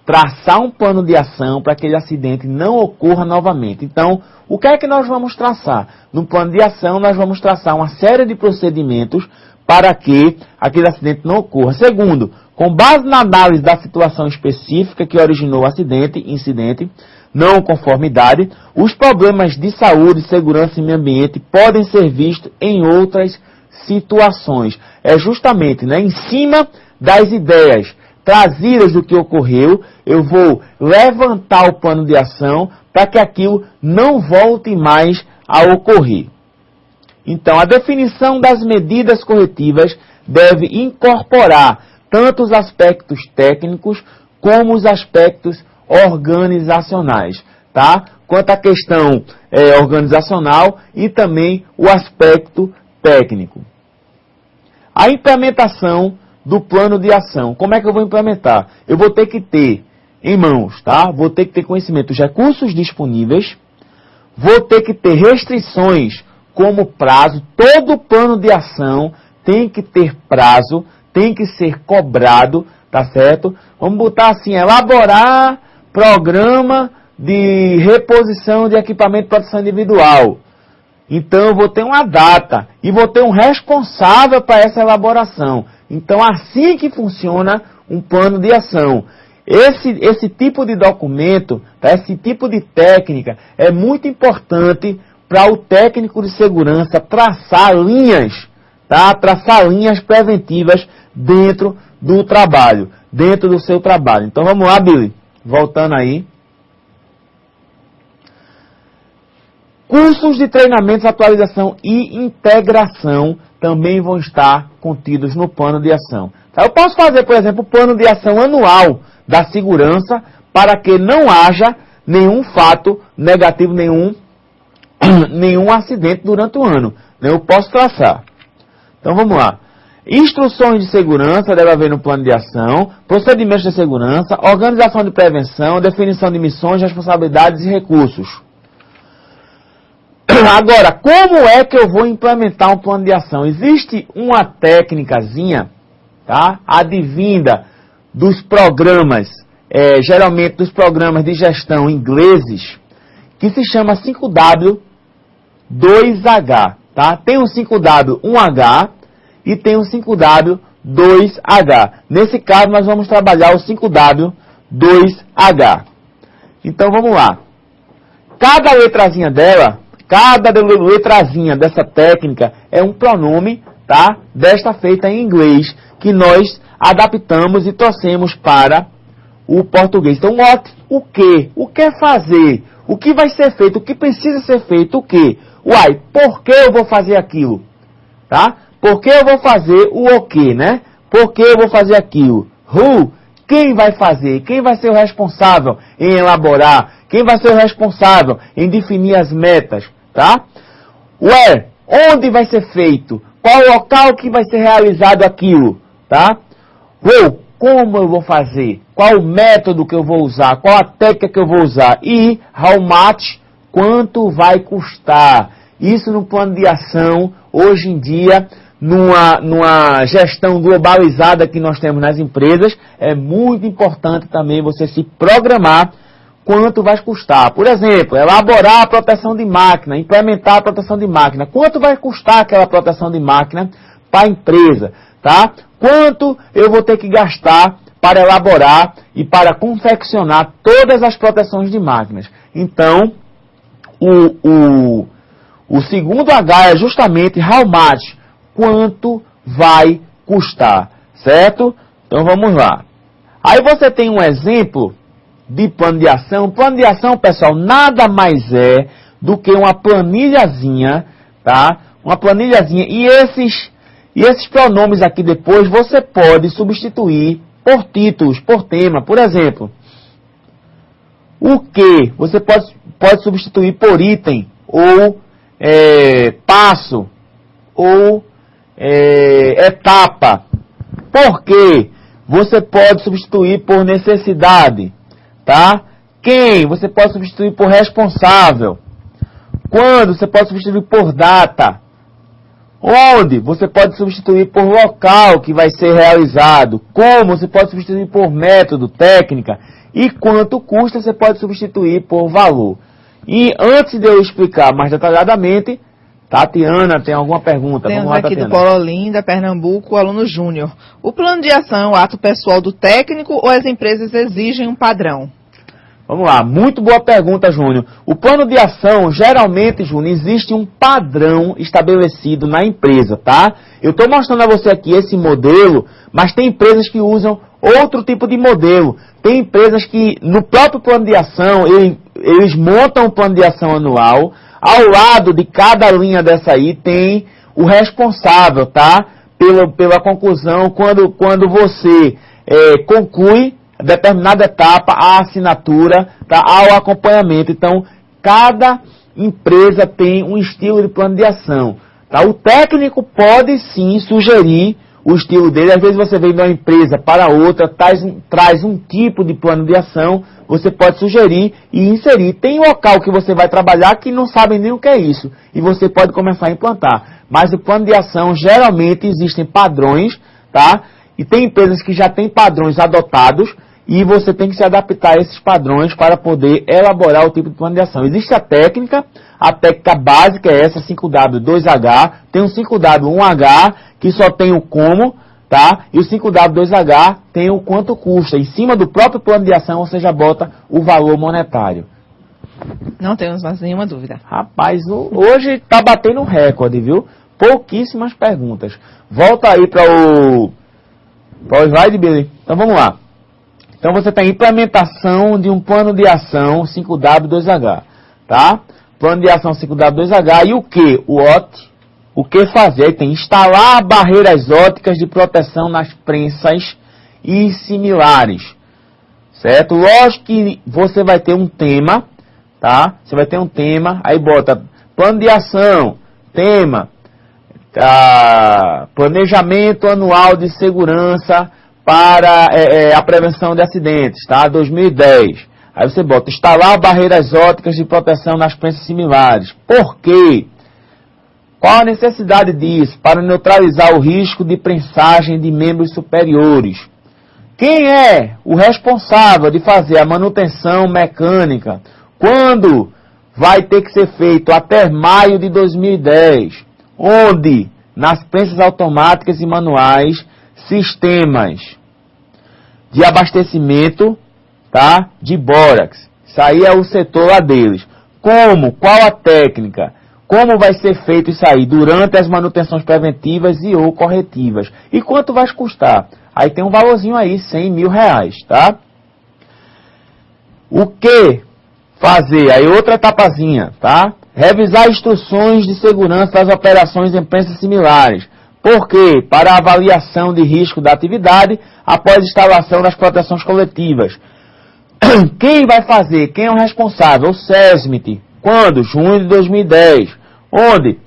traçar um plano de ação para que aquele acidente não ocorra novamente. Então, o que é que nós vamos traçar? No plano de ação, nós vamos traçar uma série de procedimentos para que aquele acidente não ocorra. Segundo, com base na análise da situação específica que originou o incidente, não conformidade, os problemas de saúde, segurança e meio ambiente podem ser vistos em outras situações. É justamente, em cima das ideias trazidas do que ocorreu, eu vou levantar o plano de ação para que aquilo não volte mais a ocorrer. Então, a definição das medidas corretivas deve incorporar tanto os aspectos técnicos como os aspectos organizacionais, tá? Quanto à questão organizacional e também o aspecto técnico. A implementação do plano de ação. Como é que eu vou implementar? Eu vou ter que ter em mãos, tá? Vou ter que ter conhecimento dos recursos disponíveis, vou ter que ter restrições como prazo. Todo plano de ação tem que ter prazo, tem que ser cobrado, tá certo? Vamos botar assim, elaborar programa de reposição de equipamento de proteção individual. Então, eu vou ter uma data e vou ter um responsável para essa elaboração. Então, assim que funciona um plano de ação. Esse tipo de documento, tá? Esse tipo de técnica é muito importante para o técnico de segurança traçar linhas, tá? Traçar linhas preventivas dentro do trabalho, dentro do seu trabalho. Então, vamos lá, Billy. Voltando aí. Cursos de treinamentos, atualização e integração também vão estar contidos no plano de ação. Eu posso fazer, por exemplo, o plano de ação anual da segurança para que não haja nenhum fato negativo, nenhum acidente durante o ano. Eu posso traçar. Então vamos lá. Instruções de segurança deve haver no plano de ação, procedimentos de segurança, organização de prevenção, definição de missões, responsabilidades e recursos. Agora, como é que eu vou implementar um plano de ação? Existe uma técnicazinha, tá? Advinda dos programas, geralmente dos programas de gestão ingleses, que se chama 5W 2H, tá? Tem um 5W 1H e tem um 5W 2H. Nesse caso, nós vamos trabalhar o 5W 2H. Então, vamos lá. Cada letrazinha dessa técnica é um pronome, tá? Desta feita em inglês, que nós adaptamos e trouxemos para o português. Então, o que? O que fazer? O que vai ser feito? O que precisa ser feito? O que? Uai, por que eu vou fazer aquilo? Tá? Por que eu vou fazer o que, né? Por que eu vou fazer aquilo? Who? Quem vai fazer? Quem vai ser o responsável em elaborar? Quem vai ser o responsável em definir as metas? Tá? Where? Onde vai ser feito? Qual o local que vai ser realizado aquilo? Tá? Who? Como eu vou fazer? Qual o método que eu vou usar? Qual a técnica que eu vou usar? E how much? Quanto vai custar? Isso no plano de ação, hoje em dia, numa gestão globalizada que nós temos nas empresas, é muito importante também você se programar quanto vai custar. Por exemplo, elaborar a proteção de máquina, implementar a proteção de máquina. Quanto vai custar aquela proteção de máquina para a empresa? Tá? Quanto eu vou ter que gastar para elaborar e para confeccionar todas as proteções de máquinas? Então, o segundo H é justamente how much, quanto vai custar, certo? Então vamos lá. Aí você tem um exemplo de plano de ação. O plano de ação, pessoal, nada mais é do que uma planilhazinha, tá? Uma planilhazinha. E esses pronomes aqui depois você pode substituir por títulos, por tema. Por exemplo, o que você pode substituir por item, ou passo, ou etapa. Por quê? Você pode substituir por necessidade, tá? Quem? Você pode substituir por responsável. Quando? Você pode substituir por data. Onde você pode substituir por local que vai ser realizado, como você pode substituir por método, técnica, e quanto custa você pode substituir por valor. E antes de eu explicar mais detalhadamente, Tatiana, tem alguma pergunta? Temos Vamos lá, aqui Tatiana. do Polo Olinda, Pernambuco, o aluno Júnior. O plano de ação é um ato pessoal do técnico ou as empresas exigem um padrão? Vamos lá, muito boa pergunta, Júnior. O plano de ação, geralmente, Júnior, existe um padrão estabelecido na empresa, tá? Eu estou mostrando a você aqui esse modelo, mas tem empresas que usam outro tipo de modelo. Tem empresas que, no próprio plano de ação, eles montam um plano de ação anual. Ao lado de cada linha dessa aí tem o responsável, tá? Pela conclusão, quando você conclui determinada etapa, a assinatura, tá? Ao acompanhamento. Então, cada empresa tem um estilo de plano de ação. Tá? O técnico pode sim sugerir o estilo dele. Às vezes você vem de uma empresa para outra, traz um tipo de plano de ação, você pode sugerir e inserir. Tem local que você vai trabalhar que não sabe nem o que é isso, e você pode começar a implantar. Mas o plano de ação, geralmente existem padrões, tá? E tem empresas que já têm padrões adotados, e você tem que se adaptar a esses padrões para poder elaborar o tipo de plano de ação. Existe a técnica básica é essa, 5W2H, tem um 5W1H, que só tem o como, tá? E o 5W2H tem o quanto custa. Em cima do próprio plano de ação, você já bota o valor monetário. Não temos mais nenhuma dúvida. Rapaz, hoje está batendo um recorde, viu? Pouquíssimas perguntas. Volta aí para o slide, Billy. Então vamos lá. Então você tem implementação de um plano de ação 5W2H, tá? Plano de ação 5W2H e o que? O OT. O que fazer? Aí tem instalar barreiras óticas de proteção nas prensas e similares, certo? Lógico que você vai ter um tema, tá? Você vai ter um tema, aí bota plano de ação, tema, planejamento anual de segurança para a prevenção de acidentes, tá? 2010. Aí você bota instalar barreiras óticas de proteção nas prensas similares. Por quê? Qual a necessidade disso? Para neutralizar o risco de prensagem de membros superiores. Quem é o responsável de fazer a manutenção mecânica? Quando vai ter que ser feito? Até maio de 2010. Onde? Nas prensas automáticas e manuais, sistemas de abastecimento, tá? De bórax. Isso aí é o setor lá deles. Como? Qual a técnica? Como vai ser feito isso aí? Durante as manutenções preventivas e ou corretivas. E quanto vai custar? Aí tem um valorzinho aí, R$100 mil, tá? O que fazer? Aí outra etapazinha, tá? Revisar instruções de segurança das operações em prensas similares. Por quê? Para a avaliação de risco da atividade após instalação das proteções coletivas. Quem vai fazer? Quem é o responsável? O SESMIT. Quando? Junho de 2010. Onde?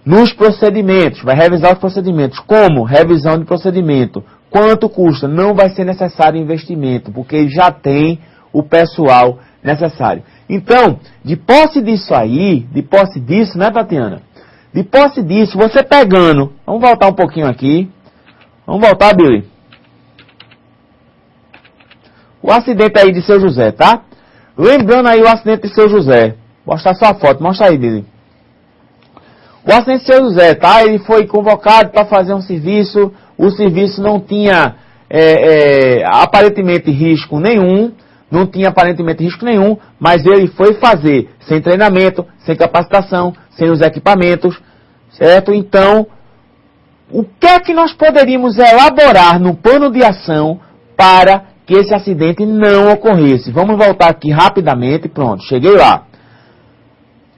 Nos procedimentos. Vai revisar os procedimentos. Como? Revisão de procedimento. Quanto custa? Não vai ser necessário investimento, porque já tem o pessoal necessário. Então, de posse disso, né, Tatiana? De posse disso, você pegando... Vamos voltar um pouquinho aqui. Vamos voltar, Billy. O acidente aí de Seu José, tá? Lembrando aí o acidente de Seu José. Vou mostrar sua foto. Mostra aí, Billy. O acidente de Seu José, tá? Ele foi convocado para fazer um serviço. O serviço não tinha aparentemente risco nenhum. Não tinha aparentemente risco nenhum. Mas ele foi fazer sem treinamento, sem capacitação, sem os equipamentos, certo? Então, o que é que nós poderíamos elaborar no plano de ação para que esse acidente não ocorresse? Vamos voltar aqui rapidamente. Pronto, cheguei lá.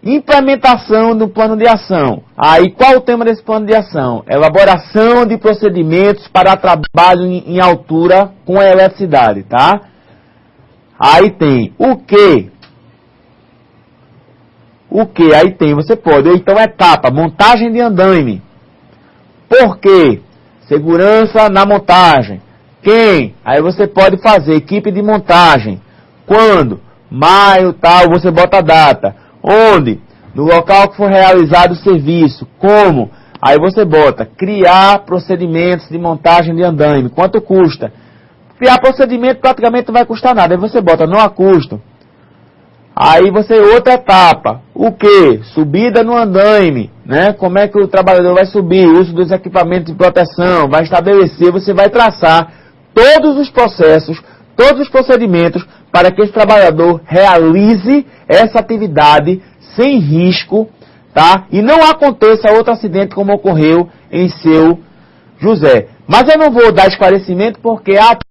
Implementação do plano de ação. Aí, qual o tema desse plano de ação? Elaboração de procedimentos para trabalho em altura com a eletricidade, tá? Aí tem o que? O que? Aí tem, você pode. Ou então etapa, montagem de andaime. Por quê? Segurança na montagem. Quem? Aí você pode fazer equipe de montagem. Quando? Maio, tal, você bota a data. Onde? No local que for realizado o serviço. Como? Aí você bota criar procedimentos de montagem de andaime. Quanto custa? Criar procedimento praticamente não vai custar nada. Aí você bota não há custo. Aí você, outra etapa, o que? Subida no andaime, né? Como é que o trabalhador vai subir, uso dos equipamentos de proteção, vai estabelecer, você vai traçar todos os processos, todos os procedimentos para que esse trabalhador realize essa atividade sem risco, tá? E não aconteça outro acidente como ocorreu em Seu José. Mas eu não vou dar esclarecimento porque a